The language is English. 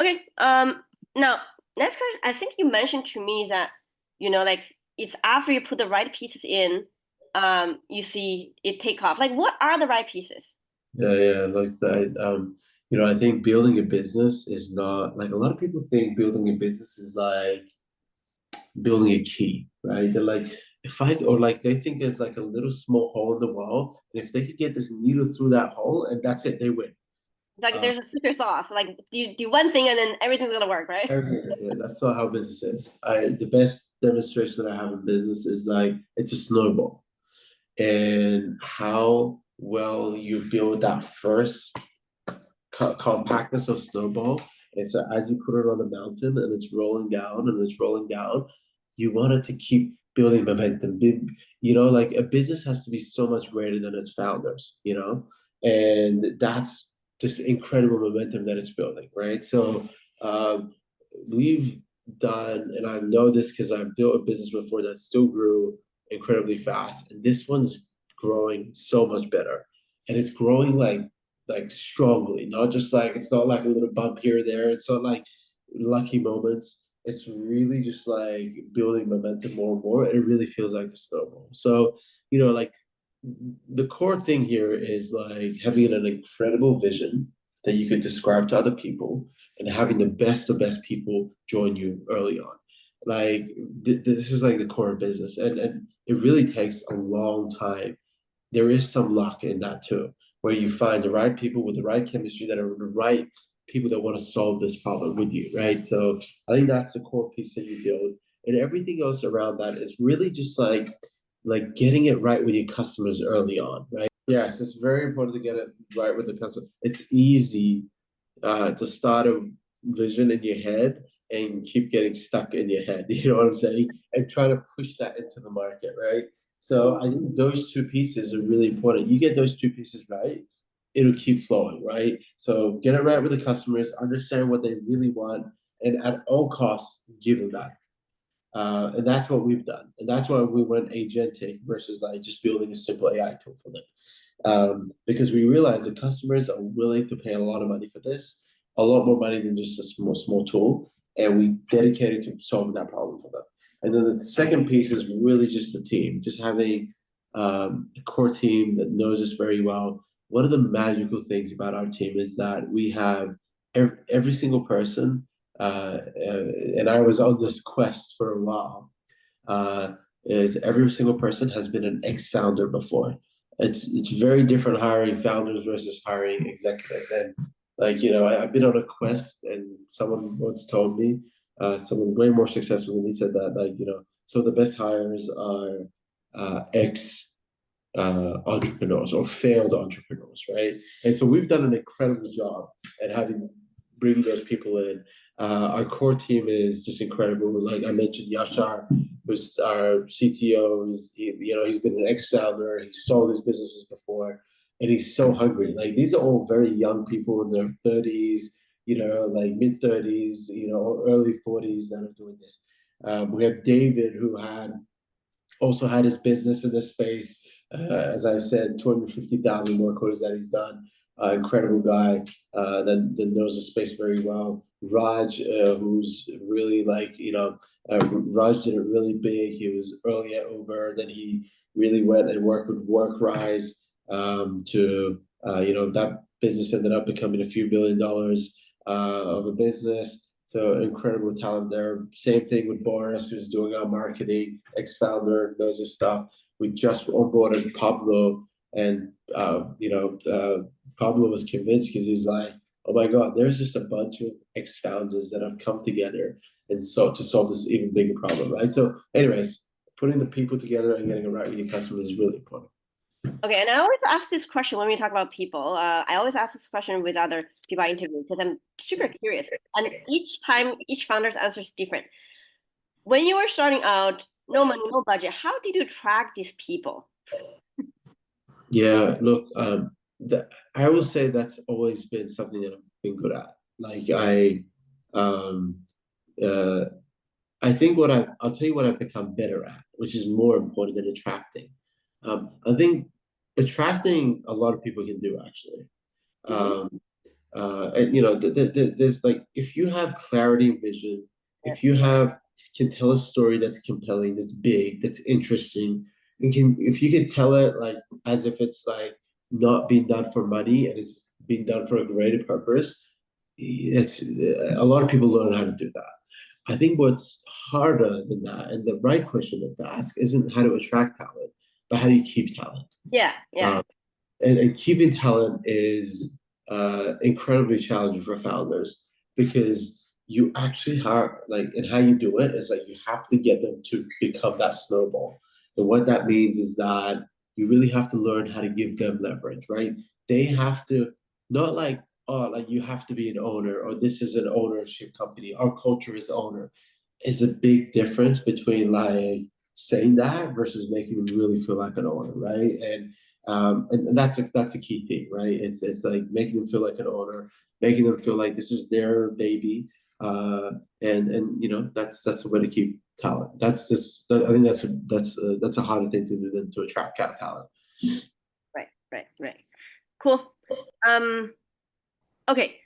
Okay. Now next question. I think you mentioned to me that like it's after you put the right pieces in, you see it take off. Like, what are the right pieces? Yeah, like that. I think building a business is not like a lot of people think building a business is like building a key, right? They're like, if I or like they think there's like a little small hole in the wall, and if they could get this needle through that hole, and that's it, they win. Like, Uh, there's a secret sauce. Like, you do one thing and then everything's gonna work, right? Everything. Yeah, that's not how business is. The best demonstration that I have in business is like it's a snowball, and how well you build that first compactness of snowball. And so as you put it on the mountain and it's rolling down and it's rolling down, you want it to keep building momentum. Like a business has to be so much greater than its founders. And that's just incredible momentum that it's building, right? So um, we've done, and I know this because I've built a business before that still grew incredibly fast. And this one's growing so much better. And it's growing like strongly, not just like it's not like a little bump here or there. It's not like lucky moments. It's really just like building momentum more and more. It really feels like a snowball. So, like the core thing here is like having an incredible vision that you could describe to other people and having the best of best people join you early on. Like this is like the core of business. And it really takes a long time. There is some luck in that too, where you find the right people with the right chemistry that are the right people that want to solve this problem with you, right? So I think that's the core piece that you build, and everything else around that is really just like getting it right with your customers early on, right? Yes, it's very important to get it right with the customer. It's easy to start a vision in your head and keep getting stuck in your head. You know what I'm saying? And try to push that into the market, right? So I think those two pieces are really important. You get those two pieces right, it'll keep flowing, right? So get it right with the customers, understand what they really want, and at all costs, give them that. And that's what we've done. And that's why we went agentic versus like just building a simple AI tool for them. Because we realize that customers are willing to pay a lot of money for this, a lot more money than just a small tool. And we dedicated to solving that problem for them. And then the second piece is really just the team, just having a core team that knows us very well. One of the magical things about our team is that we have every single person and I was on this quest for a while, is every single person has been an ex-founder before. It's very different hiring founders versus hiring executives. And like, I've been on a quest and someone once told me, someone way more successful than me said that, like, some of the best hires are ex entrepreneurs or failed entrepreneurs, right? And so we've done an incredible job at having bringing those people in. Our core team is just incredible. Like I mentioned, Yashar was our CTO. He's been an ex-founder. He's sold his businesses before, and he's so hungry. Like these are all very young people in their 30s, like mid 30s, or early 40s that are doing this. We have David, who had also had his business in this space. As I said, 250,000 work orders that he's done. Incredible guy that knows the space very well. Raj, who's really like, Raj did it really big. He was early at Uber. Then he really went and worked with Workrise that business ended up becoming a few $1 billion of a business. So incredible talent there. Same thing with Boris, who's doing our marketing, ex-founder, knows his stuff. We just onboarded Pablo, and Pablo was convinced because he's like, "Oh my God, there's just a bunch of ex-founders that have come together and so to solve this even bigger problem, right?" So, anyways, putting the people together and getting it right with your customers is really important. Okay, and I always ask this question when we talk about people. I always ask this question with other people I interview because I'm super curious. And each time, each founder's answer is different. When you were starting out, no money, no budget, how did you track these people? Yeah, look, I will say that's always been something that I've been good at. Like um, uh, I think I'll tell you what I've become better at, which is more important than attracting. I think attracting a lot of people can do actually. Hmm. Um, And there's like, if you have clarity and vision, Yeah. if you can tell a story that's compelling, that's big, that's interesting, and if you can tell it like as if it's like not being done for money and it's being done for a greater purpose, it's a lot of people learn how to do that. I think what's harder than that, and the right question to ask, isn't how to attract talent, but how do you keep talent? Yeah, yeah. Um, and keeping talent is incredibly challenging for founders because you actually have like, and how you do it is like you have to get them to become that snowball. And what that means is that you really have to learn how to give them leverage, right? They have to, not like, oh, like you have to be an owner, or this is an ownership company, our culture is owner. Is a big difference between like saying that versus making them really feel like an owner, right? And that's a key thing, right? It's like making them feel like an owner, making them feel like this is their baby, uh, and that's a way to keep talent. I think that's a harder thing to do than to attract talent. Right, right, right. Cool. Okay.